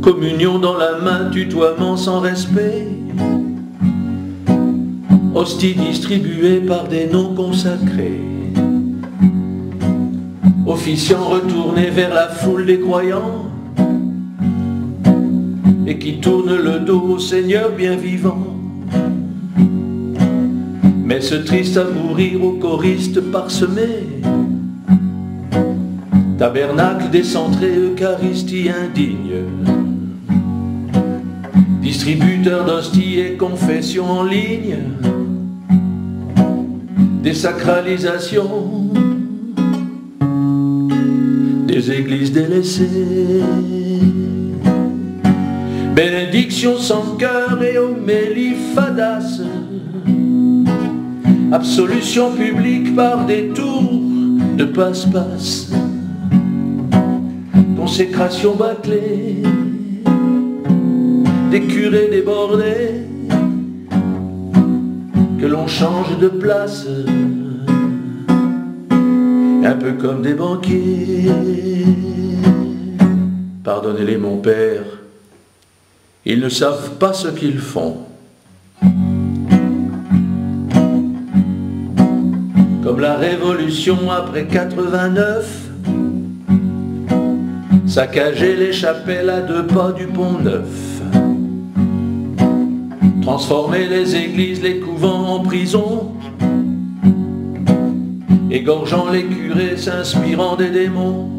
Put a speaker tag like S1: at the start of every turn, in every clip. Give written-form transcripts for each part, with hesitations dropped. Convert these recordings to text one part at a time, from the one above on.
S1: Communion dans la main, tutoiement sans respect, hostie distribuée par des noms consacrés, officiant retourné vers la foule des croyants et qui tourne le dos au Seigneur bien vivant. Mais ce triste à mourir aux choristes parsemés, tabernacle décentré, Eucharistie indigne, distributeur d'hosties et confession en ligne, désacralisation des églises délaissées, bénédiction sans cœur et homélie fadasse, absolution publique par des tours de passe-passe, consécration bâclée, des curés débordés, que l'on change de place, un peu comme des banquiers. Pardonnez-les mon père, ils ne savent pas ce qu'ils font. Comme la Révolution après 89, saccager les chapelles à 2 pas du Pont-Neuf, transformer les églises, les couvents en prison, égorgeant les curés, s'inspirant des démons,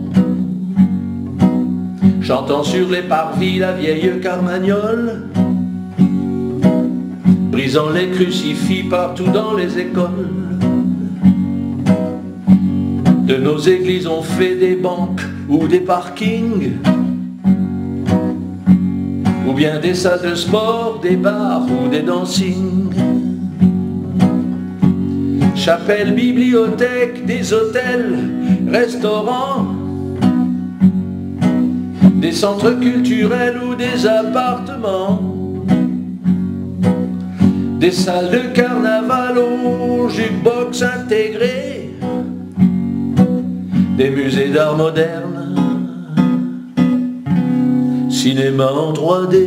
S1: chantant sur les parvis la vieille carmagnole, brisant les crucifix partout dans les écoles. De nos églises on fait des banques ou des parkings, ou bien des salles de sport, des bars ou des dancings. Chapelles, bibliothèques, des hôtels, restaurants, des centres culturels ou des appartements, des salles de carnaval aux jukebox intégrées, des musées d'art moderne, cinéma en 3D.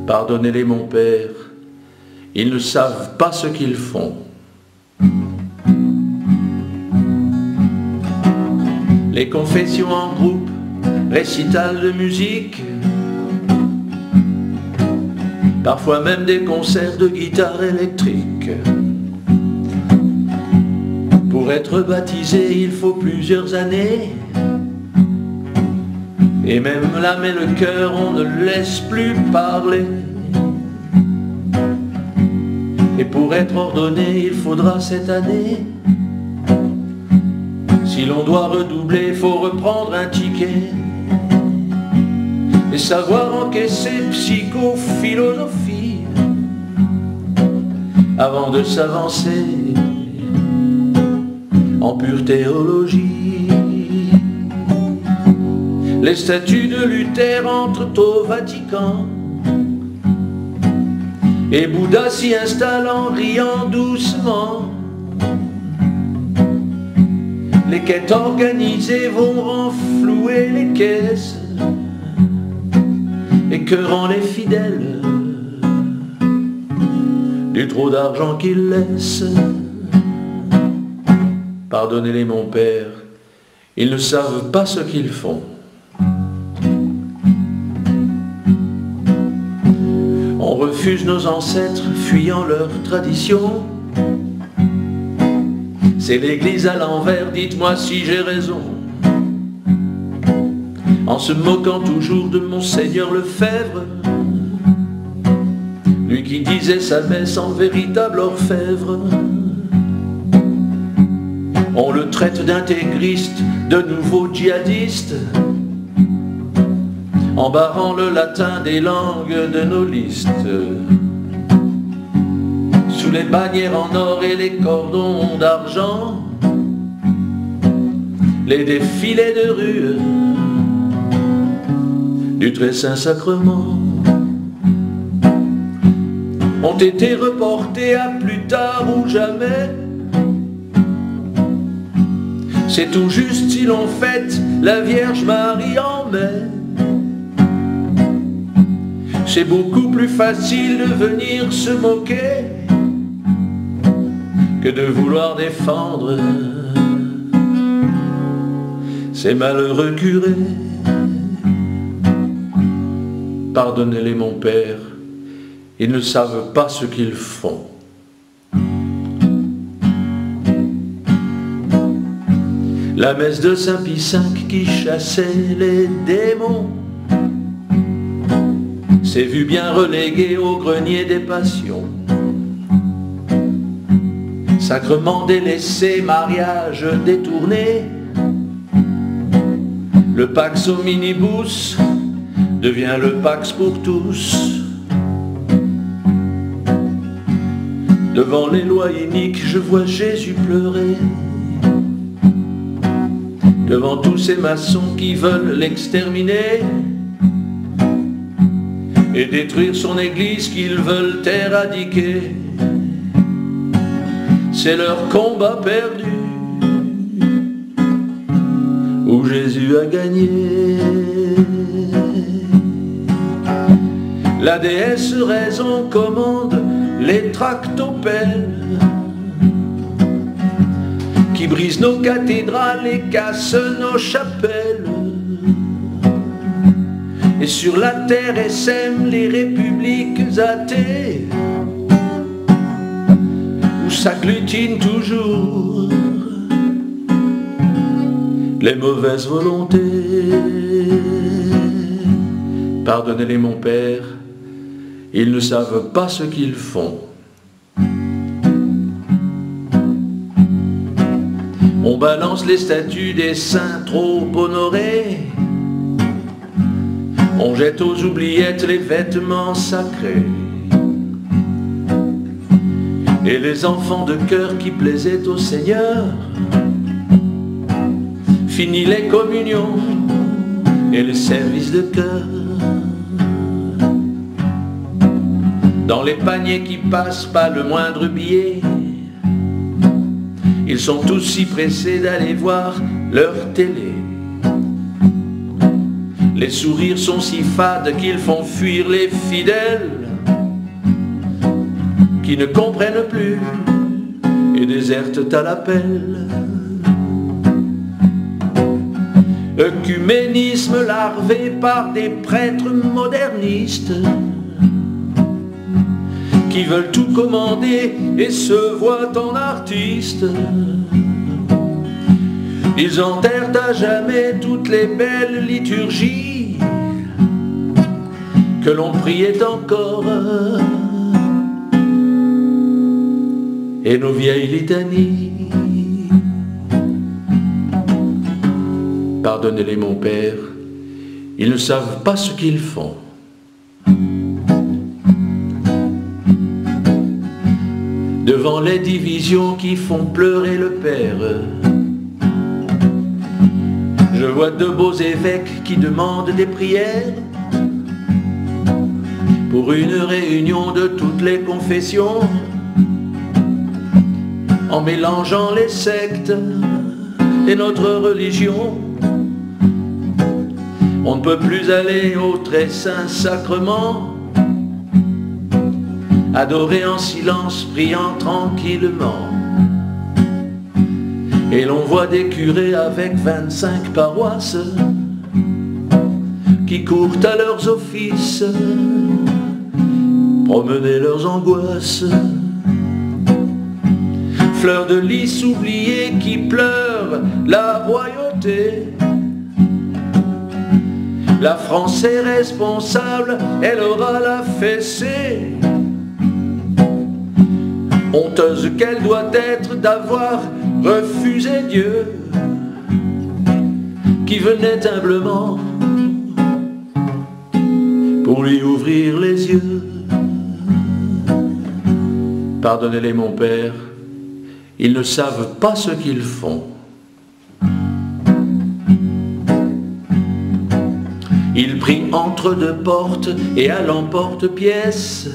S1: Pardonnez-les mon père, ils ne savent pas ce qu'ils font. Les confessions en groupe, récital de musique, parfois même des concerts de guitare électrique. Pour être baptisé, il faut plusieurs années, et même l'âme et le cœur, on ne laisse plus parler. Et pour être ordonné, il faudra cette année. Si l'on doit redoubler, il faut reprendre un ticket et savoir encaisser psychophilosophie avant de s'avancer en pure théologie. Les statues de Luther entrent au Vatican et Bouddha s'y installe en riant doucement. Les quêtes organisées vont renflouer les caisses, écœurant les fidèles du trop d'argent qu'ils laissent. Pardonnez-les mon père, ils ne savent pas ce qu'ils font. On refuse nos ancêtres, fuyant leur tradition. C'est l'église à l'envers, dites-moi si j'ai raison. En se moquant toujours de Monseigneur Lefebvre, lui qui disait sa messe en véritable orfèvre. On le traite d'intégriste, de nouveau djihadiste, en barrant le latin des langues de nos listes. Sous les bannières en or et les cordons d'argent, les défilés de rue du très saint sacrement ont été reportés à plus tard ou jamais. C'est tout juste si l'on fête la Vierge Marie en mai. C'est beaucoup plus facile de venir se moquer que de vouloir défendre ces malheureux curés. Pardonnez-les mon père, ils ne savent pas ce qu'ils font. La messe de Saint-Pie V qui chassait les démons s'est vu bien relégué au grenier des passions. Sacrement délaissé, mariage détourné, le Pax Hominibus devient le Pax pour tous. Devant les lois iniques, je vois Jésus pleurer. Devant tous ces maçons qui veulent l'exterminer et détruire son église qu'ils veulent éradiquer. C'est leur combat perdu où Jésus a gagné. La déesse raison commande les tractopelles qui brisent nos cathédrales et cassent nos chapelles. Et sur la terre essaiment les républiques athées où s'agglutinent toujours les mauvaises volontés. Pardonnez-les mon père, ils ne savent pas ce qu'ils font. On balance les statues des saints trop honorés, on jette aux oubliettes les vêtements sacrés. Et les enfants de cœur qui plaisaient au Seigneur, fini les communions et le service de cœur. Dans les paniers qui passent pas le moindre billet, ils sont tous si pressés d'aller voir leur télé. Les sourires sont si fades qu'ils font fuir les fidèles qui ne comprennent plus et désertent à l'appel. Œcuménisme larvé par des prêtres modernistes qui veulent tout commander et se voient en artistes. Ils enterrent à jamais toutes les belles liturgies que l'on priait encore et nos vieilles litanies. Pardonnez-les mon père, ils ne savent pas ce qu'ils font. Devant les divisions qui font pleurer le père, je vois de beaux évêques qui demandent des prières pour une réunion de toutes les confessions, en mélangeant les sectes et notre religion. On ne peut plus aller au très saint sacrement, adorer en silence, priant tranquillement. Et l'on voit des curés avec 25 paroisses qui courent à leurs offices, promener leurs angoisses. Fleurs de lys oubliées qui pleurent la royauté. La France est responsable, elle aura la fessée. Honteuse qu'elle doit être d'avoir refusé Dieu qui venait humblement pour lui ouvrir les yeux. Pardonnez-les mon père, ils ne savent pas ce qu'ils font. Ils prient entre deux portes et à l'emporte-pièce,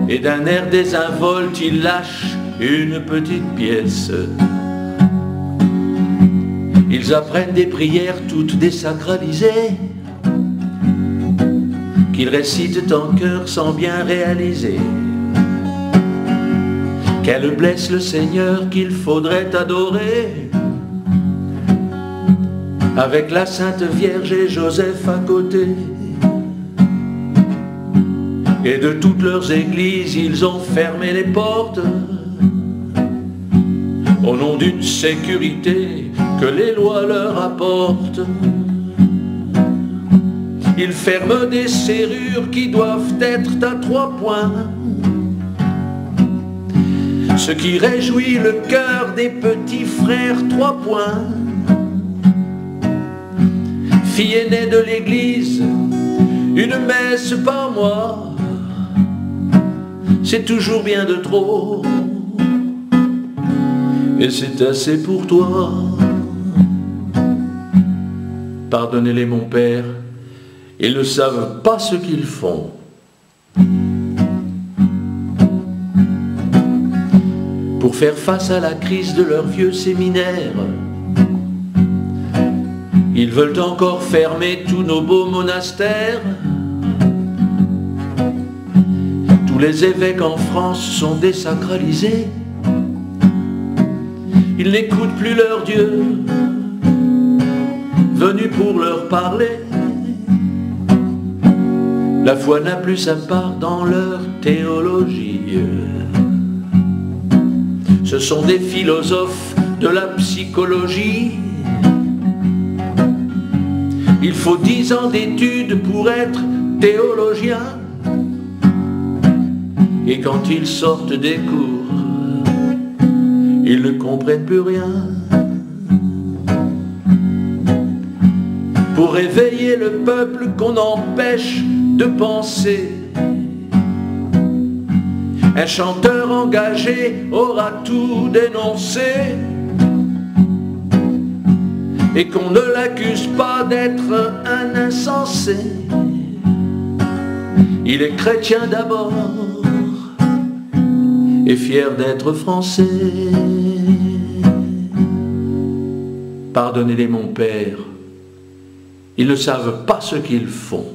S1: et d'un air désinvolte, il lâche une petite pièce. Ils apprennent des prières toutes désacralisées, qu'ils récitent en chœur sans bien réaliser qu'elle blesse le Seigneur qu'il faudrait adorer, avec la Sainte Vierge et Joseph à côté. Et de toutes leurs églises ils ont fermé les portes, au nom d'une sécurité que les lois leur apportent. Ils ferment des serrures qui doivent être à 3 points, ce qui réjouit le cœur des petits frères 3 points. Fille aînée de l'église, une messe par mois, c'est toujours bien de trop, et c'est assez pour toi. Pardonnez-les mon père, ils ne savent pas ce qu'ils font. Pour faire face à la crise de leur vieux séminaire, ils veulent encore fermer tous nos beaux monastères. Tous les évêques en France sont désacralisés, ils n'écoutent plus leur Dieu venu pour leur parler. La foi n'a plus sa part dans leur théologie. Ce sont des philosophes de la psychologie. Il faut 10 ans d'études pour être théologien, et quand ils sortent des cours, ils ne comprennent plus rien. Pour réveiller le peuple qu'on empêche de penser, un chanteur engagé aura tout dénoncé, et qu'on ne l'accuse pas d'être un insensé. Il est chrétien d'abord et fier d'être français. Pardonnez-les mon père, ils ne savent pas ce qu'ils font.